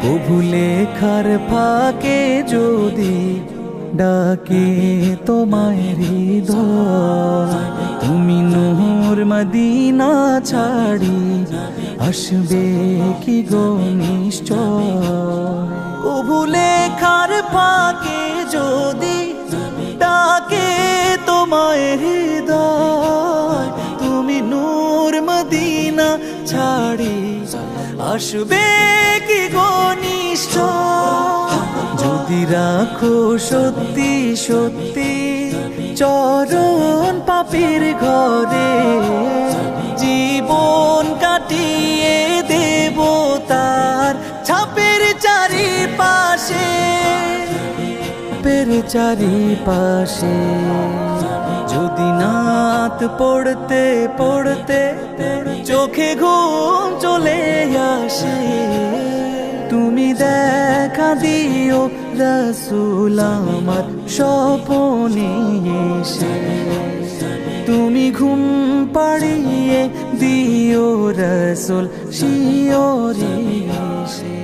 কভু লেখার ফাঁকে যদি ডাকে তোমায় হৃদয়, তুমি নূর মদিনা ছাড়ি আসবে কি গো নিশ্চয়। কভু লেখার ফাঁকে যদি ডাকে তোমায় হৃদয়, তুমি নূর মদিনা ছাড়ি আসবে কি গো নিশ্চয়। যদি রাখো সত্যি সত্যি চরণ পাপের ঘরে, জীবন কাটিয়ে দেব তার ছাপের চারিপাশে, চারিপাশে। যদি নাত পড়তে পড়তে চোখে ঘুম চলে আসে, তুমি দেখা দিও রাসূল আমার স্বপনে এসে, তুমি ঘুম পাড়িয়ে দিও রাসূল শিয়রে এসে।